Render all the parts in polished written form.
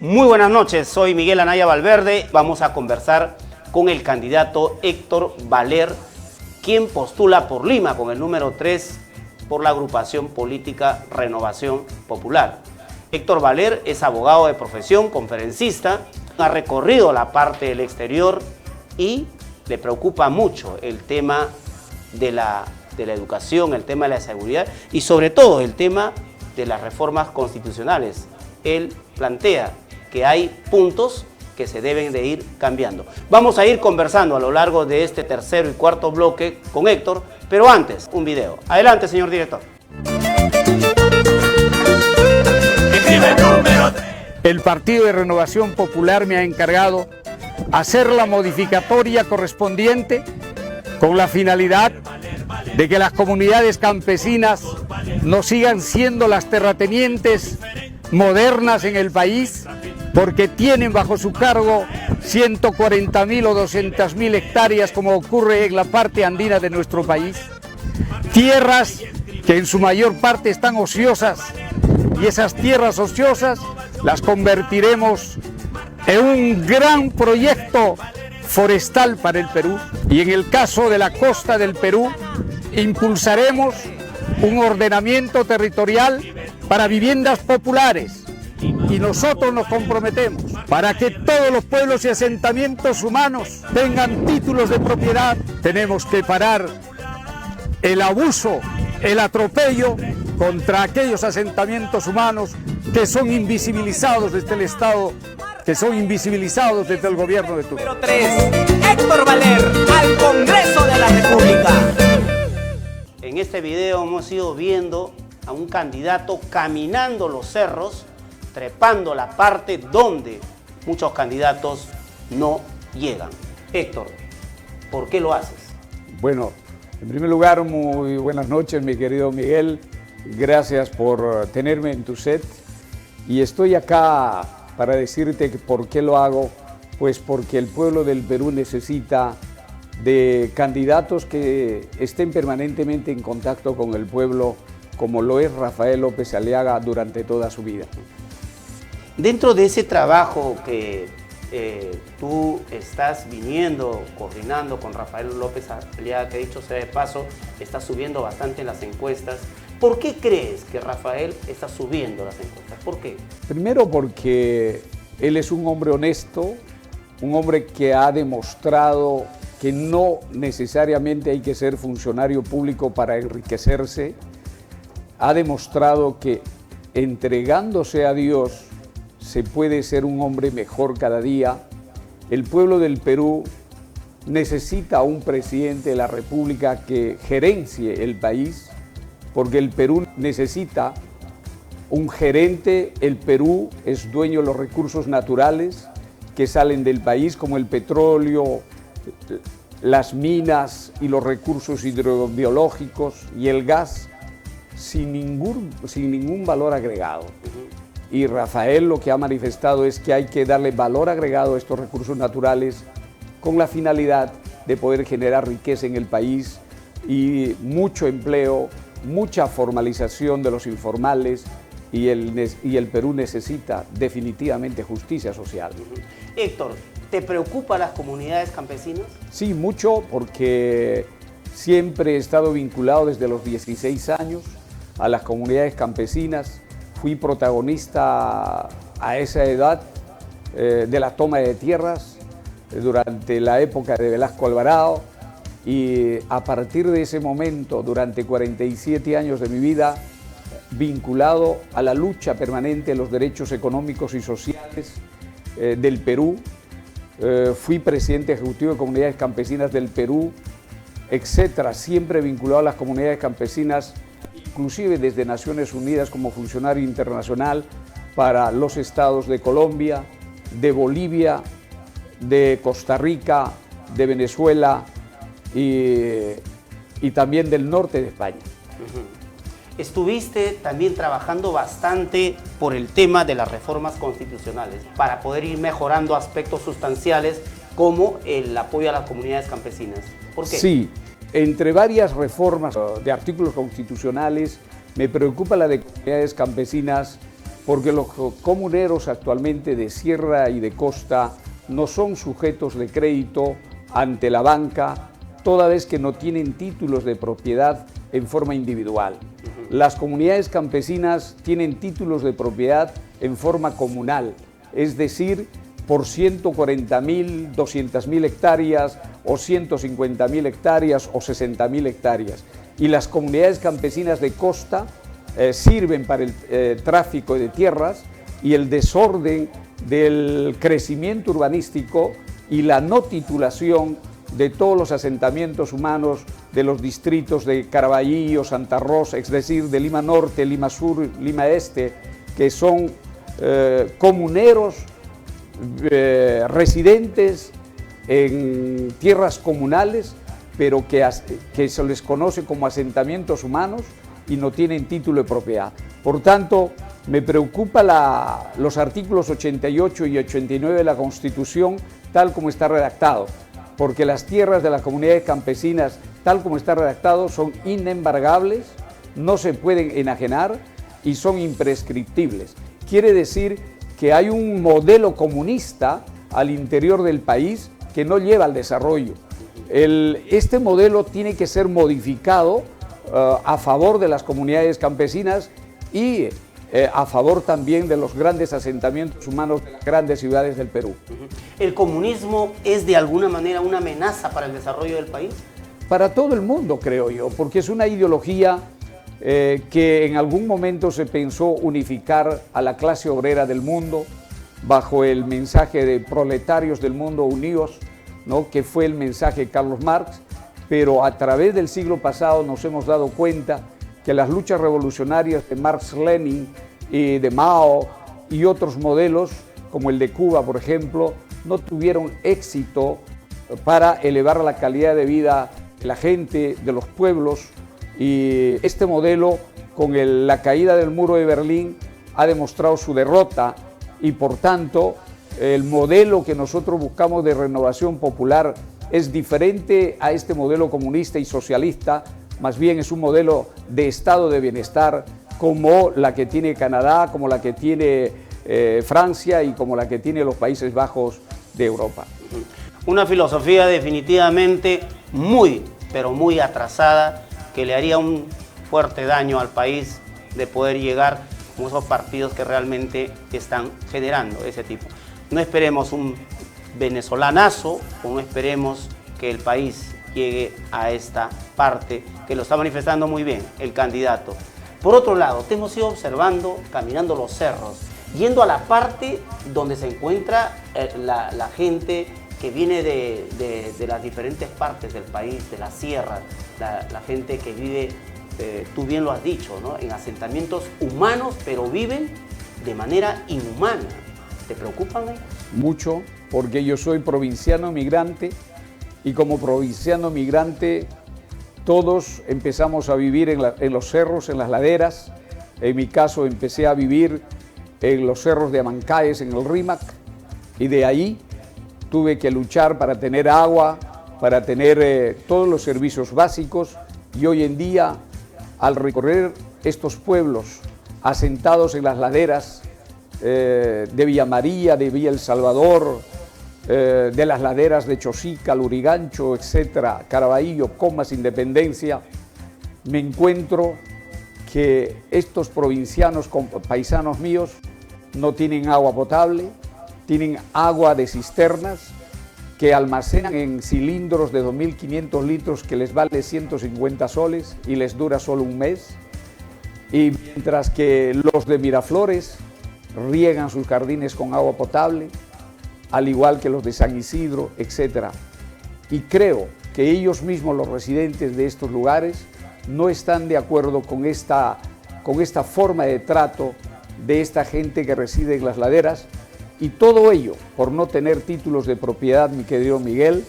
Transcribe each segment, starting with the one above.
Muy buenas noches, soy Miguel Anaya Valverde. Vamos a conversar con el candidato Héctor Valer, quien postula por Lima con el número 3 por la agrupación política Renovación Popular. Héctor Valer es abogado de profesión, conferencista, ha recorrido la parte del exterior y le preocupa mucho el tema de la educación, el tema de la seguridad y sobre todo el tema de las reformas constitucionales. Él plantea que hay puntos que se deben de ir cambiando. Vamos a ir conversando a lo largo de este tercero y cuarto bloque con Héctor, pero antes, un video. Adelante, señor director. El Partido de Renovación Popular me ha encargado hacer la modificatoria correspondiente con la finalidad de que las comunidades campesinas no sigan siendo las terratenientes modernas en el país, porque tienen bajo su cargo 140.000 o 200.000 hectáreas, como ocurre en la parte andina de nuestro país. Tierras que en su mayor parte están ociosas, y esas tierras ociosas las convertiremos en un gran proyecto forestal para el Perú. Y en el caso de la costa del Perú, impulsaremos un ordenamiento territorial para viviendas populares. Y nosotros nos comprometemos para que todos los pueblos y asentamientos humanos tengan títulos de propiedad. Tenemos que parar el abuso, el atropello contra aquellos asentamientos humanos que son invisibilizados desde el Estado, que son invisibilizados desde el gobierno de Turquía. Número 3, Héctor Valer, al Congreso de la República. En este video hemos ido viendo a un candidato caminando los cerros, trepando la parte donde muchos candidatos no llegan. Héctor, ¿por qué lo haces? Bueno, en primer lugar, muy buenas noches, mi querido Miguel. Gracias por tenerme en tu set. Y estoy acá para decirte que por qué lo hago. Pues porque el pueblo del Perú necesita de candidatos que estén permanentemente en contacto con el pueblo, como lo es Rafael López Aliaga durante toda su vida. Dentro de ese trabajo que tú estás viniendo, coordinando con Rafael López Aliaga, que dicho sea de paso, está subiendo bastante en las encuestas. ¿Por qué crees que Rafael está subiendo las encuestas? ¿Por qué? Primero porque él es un hombre honesto, un hombre que ha demostrado que no necesariamente hay que ser funcionario público para enriquecerse. Ha demostrado que entregándose a Dios se puede ser un hombre mejor cada día. El pueblo del Perú necesita un presidente de la República que gerencie el país, porque el Perú necesita un gerente. El Perú es dueño de los recursos naturales que salen del país, como el petróleo, las minas y los recursos hidrobiológicos y el gas, sin ningún valor agregado. Y Rafael lo que ha manifestado es que hay que darle valor agregado a estos recursos naturales con la finalidad de poder generar riqueza en el país y mucho empleo, mucha formalización de los informales, y el Perú necesita definitivamente justicia social. Héctor, ¿te preocupan las comunidades campesinas? Sí, mucho, porque siempre he estado vinculado desde los 16 años a las comunidades campesinas. Fui protagonista a esa edad de la toma de tierras durante la época de Velasco Alvarado, y a partir de ese momento, durante 47 años de mi vida, vinculado a la lucha permanente de los derechos económicos y sociales del Perú. Fui presidente ejecutivo de Comunidades Campesinas del Perú, etcétera, siempre vinculado a las comunidades campesinas, inclusive desde Naciones Unidas como funcionario internacional para los estados de Colombia, de Bolivia, de Costa Rica, de Venezuela y también del norte de España. Estuviste también trabajando bastante por el tema de las reformas constitucionales para poder ir mejorando aspectos sustanciales como el apoyo a las comunidades campesinas. ¿Por qué? Sí, entre varias reformas de artículos constitucionales, me preocupa la de comunidades campesinas porque los comuneros actualmente de sierra y de costa no son sujetos de crédito ante la banca, toda vez que no tienen títulos de propiedad en forma individual. Las comunidades campesinas tienen títulos de propiedad en forma comunal, es decir, por 140.000, 200.000 hectáreas o 150.000 hectáreas o 60.000 hectáreas. Y las comunidades campesinas de costa sirven para el tráfico de tierras y el desorden del crecimiento urbanístico y la no titulación de todos los asentamientos humanos de los distritos de Caraballo, Santa Rosa, es decir, de Lima Norte, Lima Sur, Lima Este, que son comuneros residentes en tierras comunales, pero que se les conoce como asentamientos humanos y no tienen título de propiedad. Por tanto, me preocupa los artículos 88 y 89 de la Constitución tal como está redactado, porque las tierras de las comunidades campesinas tal como está redactado son inembargables, no se pueden enajenar y son imprescriptibles. Quiere decir que hay un modelo comunista al interior del país que no lleva al desarrollo. Este modelo tiene que ser modificado a favor de las comunidades campesinas y a favor también de los grandes asentamientos humanos de las grandes ciudades del Perú. ¿El comunismo es de alguna manera una amenaza para el desarrollo del país? Para todo el mundo, creo yo, porque es una ideología que en algún momento se pensó unificar a la clase obrera del mundo bajo el mensaje de proletarios del mundo unidos, ¿no?, que fue el mensaje de Carlos Marx, pero a través del siglo pasado nos hemos dado cuenta que las luchas revolucionarias de Marx-Lenin y de Mao y otros modelos, como el de Cuba, por ejemplo, no tuvieron éxito para elevar la calidad de vida de la gente, de los pueblos, y este modelo, con la caída del muro de Berlín, ha demostrado su derrota y, por tanto, el modelo que nosotros buscamos de renovación popular es diferente a este modelo comunista y socialista, más bien es un modelo de estado de bienestar como la que tiene Canadá, como la que tiene Francia y como la que tiene los Países Bajos de Europa. Una filosofía definitivamente muy, pero muy atrasada, que le haría un fuerte daño al país de poder llegar con esos partidos que realmente están generando ese tipo. No esperemos un venezolanazo o no esperemos que el país llegue a esta parte que lo está manifestando muy bien el candidato. Por otro lado, te hemos ido observando, caminando los cerros, yendo a la parte donde se encuentra la gente que viene de las diferentes partes del país, de la sierra, la gente que vive, tú bien lo has dicho, ¿no?, en asentamientos humanos, pero viven de manera inhumana. ¿Te preocupan ellos? Mucho, porque yo soy provinciano migrante y como provinciano migrante todos empezamos a vivir en los cerros, en las laderas. En mi caso empecé a vivir en los cerros de Amancaes, en el Rímac, y de ahí tuve que luchar para tener agua, para tener todos los servicios básicos, y hoy en día, al recorrer estos pueblos asentados en las laderas de Villa María, de Villa El Salvador, de las laderas de Chosica, Lurigancho, etcétera, Caraballo, Comas, Independencia, me encuentro que estos provincianos, paisanos míos, no tienen agua potable, tienen agua de cisternas que almacenan en cilindros de 2.500 litros que les vale 150 soles y les dura solo un mes. Y mientras que los de Miraflores riegan sus jardines con agua potable, al igual que los de San Isidro, etc. Y creo que ellos mismos, los residentes de estos lugares, no están de acuerdo con esta forma de trato de esta gente que reside en las laderas, y todo ello por no tener títulos de propiedad, mi querido Miguel.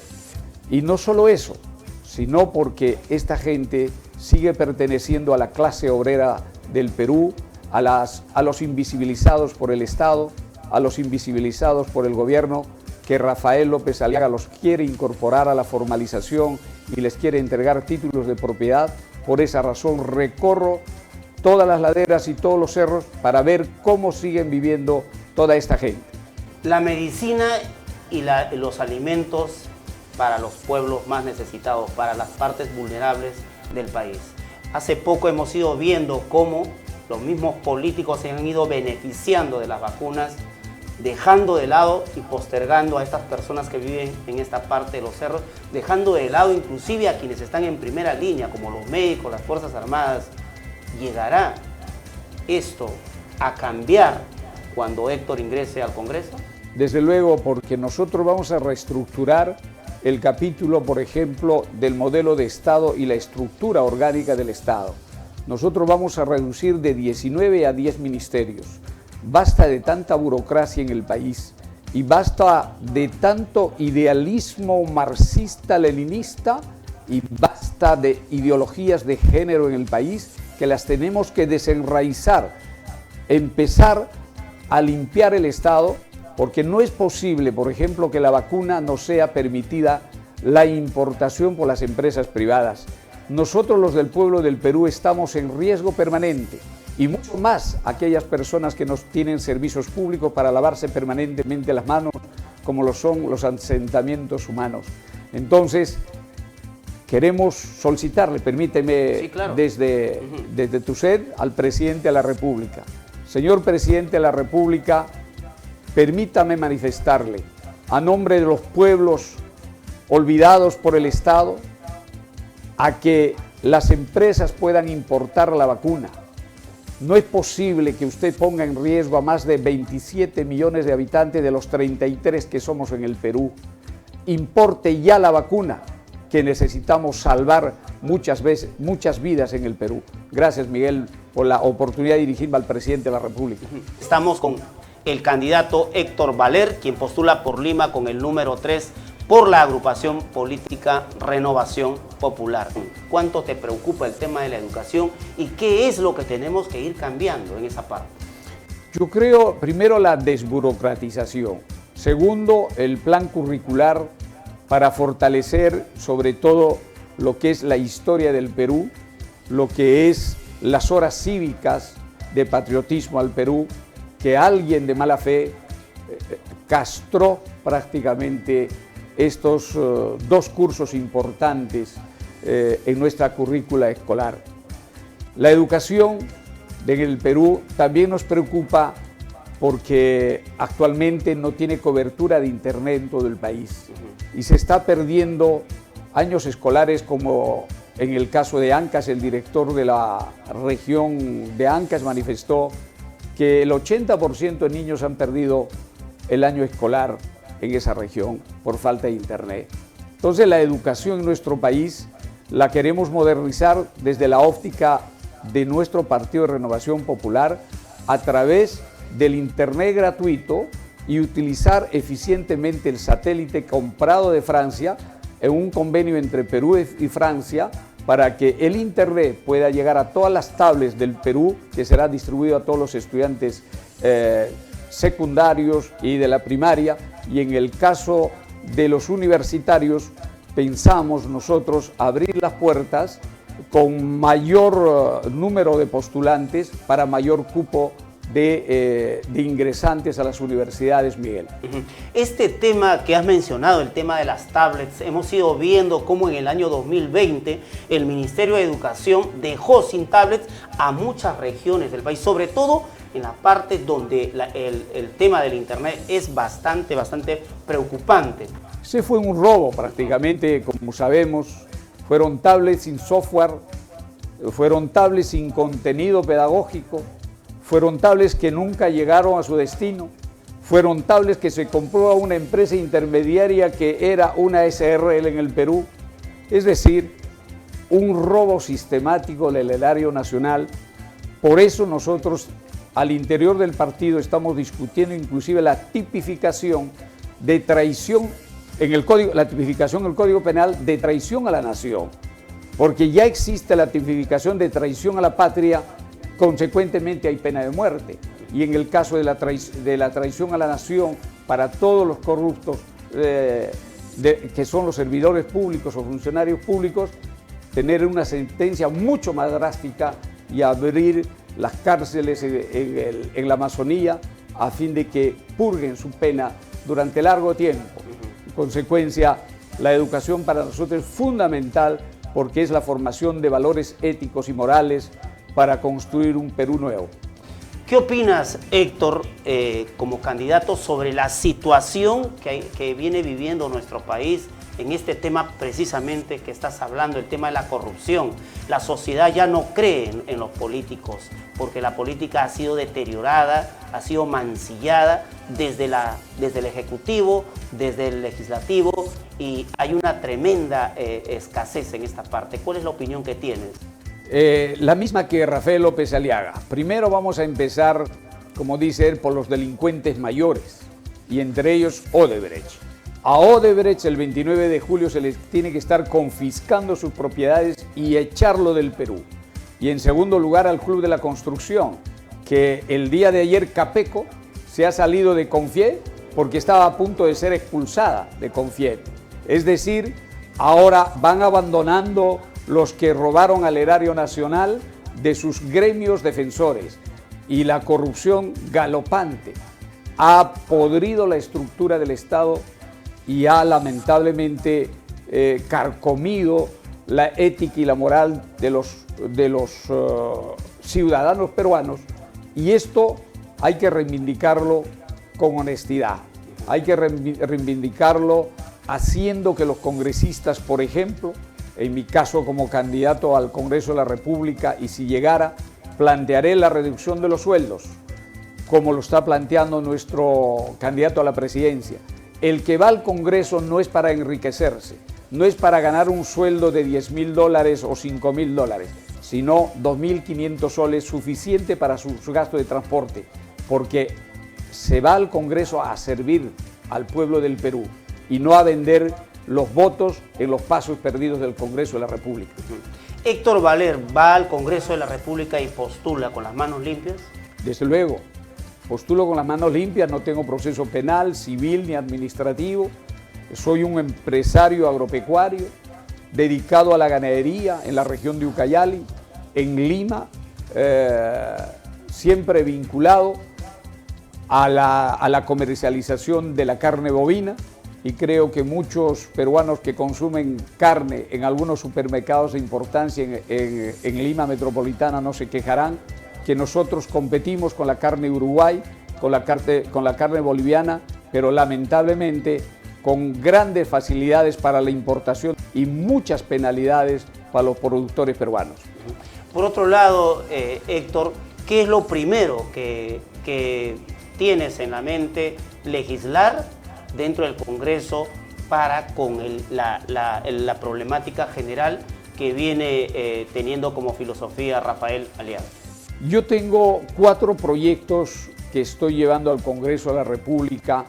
Y no solo eso, sino porque esta gente sigue perteneciendo a la clase obrera del Perú, a los invisibilizados por el Estado, a los invisibilizados por el gobierno, que Rafael López Aliaga los quiere incorporar a la formalización y les quiere entregar títulos de propiedad. Por esa razón recorro todas las laderas y todos los cerros para ver cómo siguen viviendo toda esta gente. La medicina y los alimentos para los pueblos más necesitados, para las partes vulnerables del país. Hace poco hemos ido viendo cómo los mismos políticos se han ido beneficiando de las vacunas, dejando de lado y postergando a estas personas que viven en esta parte de los cerros, dejando de lado inclusive a quienes están en primera línea, como los médicos, las Fuerzas Armadas. ¿Llegará esto a cambiar cuando Héctor ingrese al Congreso? Desde luego, porque nosotros vamos a reestructurar el capítulo, por ejemplo, del modelo de Estado y la estructura orgánica del Estado. Nosotros vamos a reducir de 19 a 10 ministerios. Basta de tanta burocracia en el país y basta de tanto idealismo marxista-leninista y basta de ideologías de género en el país que las tenemos que desenraizar, empezar a limpiar el Estado, porque no es posible, por ejemplo, que la vacuna no sea permitida la importación por las empresas privadas. Nosotros, los del pueblo del Perú, estamos en riesgo permanente y mucho más aquellas personas que nos tienen servicios públicos para lavarse permanentemente las manos, como lo son los asentamientos humanos. Entonces, queremos solicitarle, permíteme, sí, claro, desde TUSED al presidente de la República. Señor presidente de la República, permítame manifestarle, a nombre de los pueblos olvidados por el Estado, a que las empresas puedan importar la vacuna. No es posible que usted ponga en riesgo a más de 27 millones de habitantes de los 33 que somos en el Perú. Importe ya la vacuna, que necesitamos salvar muchas vidas en el Perú. Gracias, Miguel, por la oportunidad de dirigirme al presidente de la República. Estamos con el candidato Héctor Valer, quien postula por Lima con el número 3 por la agrupación política Renovación Popular. ¿Cuánto te preocupa el tema de la educación y qué es lo que tenemos que ir cambiando en esa parte? Yo creo, primero, la desburocratización. Segundo, el plan curricular para fortalecer sobre todo lo que es la historia del Perú, lo que es las horas cívicas de patriotismo al Perú, que alguien de mala fe castró prácticamente estos dos cursos importantes en nuestra currícula escolar. La educación en el Perú también nos preocupa porque actualmente no tiene cobertura de internet en todo el país y se está perdiendo años escolares, como en el caso de Ancash. El director de la región de Ancash manifestó que el 80% de niños han perdido el año escolar en esa región por falta de internet. Entonces, la educación en nuestro país la queremos modernizar desde la óptica de nuestro Partido de Renovación Popular a través del internet gratuito y utilizar eficientemente el satélite comprado de Francia en un convenio entre Perú y Francia para que el internet pueda llegar a todas las tablets del Perú, que será distribuido a todos los estudiantes secundarios y de la primaria, y en el caso de los universitarios pensamos nosotros abrir las puertas con mayor número de postulantes para mayor cupo de ingresantes a las universidades, Miguel. Este tema que has mencionado, el tema de las tablets, hemos ido viendo cómo en el año 2020 el Ministerio de Educación dejó sin tablets a muchas regiones del país, sobre todo en la parte donde el tema del internet es bastante preocupante. Ese fue un robo prácticamente, como sabemos. Fueron tablets sin software, fueron tablets sin contenido pedagógico, fueron tablets que nunca llegaron a su destino, fueron tablets que se compró a una empresa intermediaria que era una SRL en el Perú. Es decir, un robo sistemático del erario nacional. Por eso nosotros al interior del partido estamos discutiendo inclusive la tipificación de traición en el Código, la tipificación del Código Penal de traición a la nación, porque ya existe la tipificación de traición a la patria, consecuentemente hay pena de muerte. Y en el caso de la traición a la nación, para todos los corruptos que son los servidores públicos o funcionarios públicos, tener una sentencia mucho más drástica y abrir las cárceles en la Amazonía a fin de que purguen su pena durante largo tiempo. En consecuencia, la educación para nosotros es fundamental porque es la formación de valores éticos y morales para construir un Perú nuevo. ¿Qué opinas, Héctor, como candidato sobre la situación que viene viviendo nuestro país en este tema precisamente que estás hablando, el tema de la corrupción? La sociedad ya no cree en los políticos porque la política ha sido deteriorada, ha sido mancillada desde el Ejecutivo, desde el Legislativo, y hay una tremenda escasez en esta parte. ¿Cuál es la opinión que tienes? La misma que Rafael López Aliaga. Primero vamos a empezar, como dice él, por los delincuentes mayores, y entre ellos Odebrecht. A Odebrecht el 29 de julio se les tiene que estar confiscando sus propiedades y echarlo del Perú. Y en segundo lugar al Club de la Construcción, que el día de ayer Capeco se ha salido de Confiep porque estaba a punto de ser expulsada de Confiep. Es decir, ahora van abandonando los que robaron al erario nacional de sus gremios defensores, y la corrupción galopante ha podrido la estructura del Estado y ha lamentablemente carcomido la ética y la moral de los ciudadanos peruanos, y esto hay que reivindicarlo con honestidad, hay que reivindicarlo haciendo que los congresistas, por ejemplo, en mi caso como candidato al Congreso de la República, y si llegara, plantearé la reducción de los sueldos, como lo está planteando nuestro candidato a la presidencia. El que va al Congreso no es para enriquecerse, no es para ganar un sueldo de $10.000 o $5.000, sino 2.500 soles, suficiente para su gasto de transporte, porque se va al Congreso a servir al pueblo del Perú y no a vender los votos en los pasos perdidos del Congreso de la República. Héctor Valer va al Congreso de la República y postula con las manos limpias. Desde luego, postulo con las manos limpias, no tengo proceso penal, civil ni administrativo. Soy un empresario agropecuario dedicado a la ganadería en la región de Ucayali, en Lima, siempre vinculado a la comercialización de la carne bovina, y creo que muchos peruanos que consumen carne en algunos supermercados de importancia en Lima metropolitana no se quejarán que nosotros competimos con la carne de Uruguay, con la carne boliviana, pero lamentablemente con grandes facilidades para la importación y muchas penalidades para los productores peruanos. Por otro lado, Héctor, ¿qué es lo primero que tienes en la mente legislar dentro del Congreso para con la problemática general que viene teniendo como filosofía Rafael Aliaga? Yo tengo 4 proyectos que estoy llevando al Congreso de la República.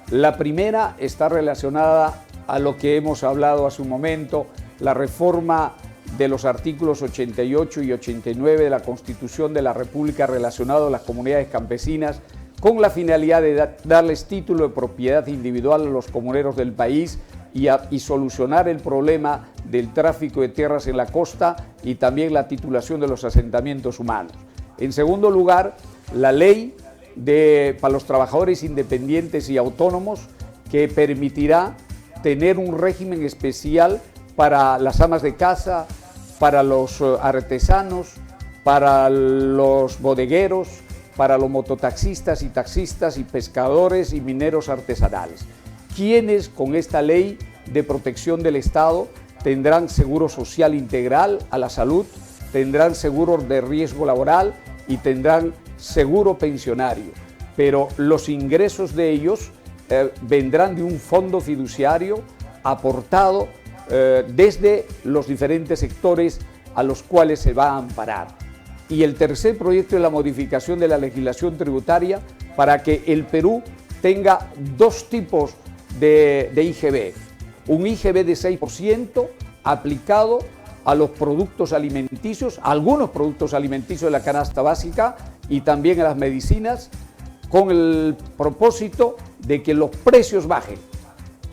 La primera está relacionada a lo que hemos hablado hace un momento, la reforma de los artículos 88 y 89 de la Constitución de la República relacionado a las comunidades campesinas, con la finalidad de darles título de propiedad individual a los comuneros del país y solucionar el problema del tráfico de tierras en la costa y también la titulación de los asentamientos humanos. En segundo lugar, la ley para los trabajadores independientes y autónomos, que permitirá tener un régimen especial para las amas de casa, para los artesanos, para los bodegueros, para los mototaxistas y taxistas y pescadores y mineros artesanales, quienes con esta ley de protección del Estado tendrán seguro social integral a la salud, tendrán seguro de riesgo laboral y tendrán seguro pensionario, pero los ingresos de ellos vendrán de un fondo fiduciario aportado desde los diferentes sectores a los cuales se va a amparar. Y el tercer proyecto es la modificación de la legislación tributaria para que el Perú tenga 2 tipos de IGB. Un IGB de 6% aplicado a los productos alimenticios, a algunos productos alimenticios de la canasta básica y también a las medicinas, con el propósito de que los precios bajen.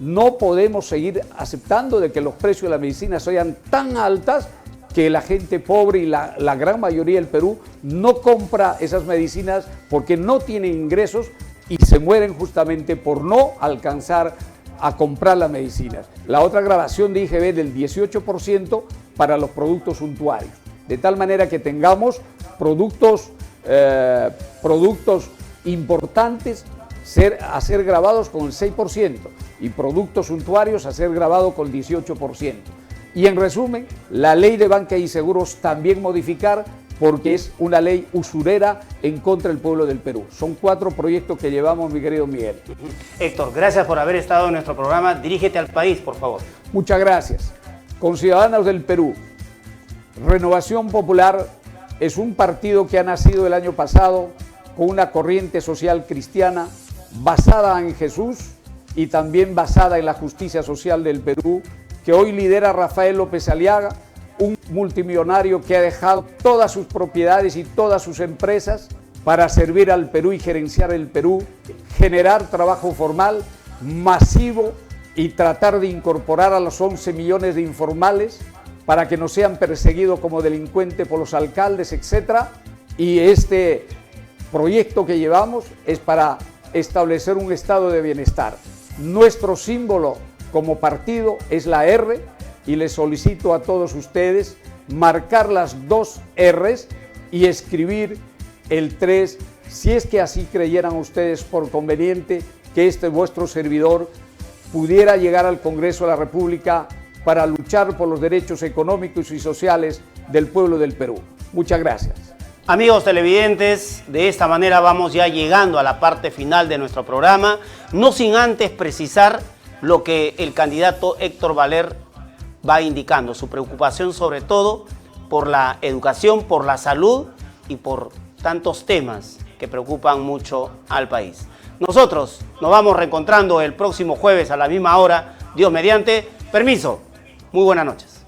No podemos seguir aceptando de que los precios de la medicina sean tan altas que la gente pobre y la gran mayoría del Perú no compra esas medicinas porque no tienen ingresos y se mueren justamente por no alcanzar a comprar las medicinas. La otra grabación de IGB del 18% para los productos suntuarios, de tal manera que tengamos productos importantes a ser grabados con el 6% y productos suntuarios a ser grabados con el 18%. Y en resumen, la ley de banca y seguros también modificar porque es una ley usurera en contra del pueblo del Perú. Son 4 proyectos que llevamos, mi querido Miguel. Héctor, gracias por haber estado en nuestro programa. Dirígete al país, por favor. Muchas gracias. Conciudadanos del Perú, Renovación Popular es un partido que ha nacido el año pasado con una corriente social cristiana basada en Jesús y también basada en la justicia social del Perú, que hoy lidera Rafael López Aliaga, un multimillonario que ha dejado todas sus propiedades y todas sus empresas para servir al Perú y gerenciar el Perú, generar trabajo formal, masivo y tratar de incorporar a los 11 millones de informales para que no sean perseguidos como delincuentes por los alcaldes, etc. Y este proyecto que llevamos es para establecer un estado de bienestar. Nuestro símbolo como partido es la R y les solicito a todos ustedes marcar las 2 R's y escribir el 3, si es que así creyeran ustedes por conveniente que este vuestro servidor pudiera llegar al Congreso de la República para luchar por los derechos económicos y sociales del pueblo del Perú. Muchas gracias. Amigos televidentes, de esta manera vamos ya llegando a la parte final de nuestro programa, no sin antes precisar lo que el candidato Héctor Valer va indicando, su preocupación sobre todo por la educación, por la salud y por tantos temas que preocupan mucho al país. Nosotros nos vamos reencontrando el próximo jueves a la misma hora, Dios mediante. Permiso, muy buenas noches.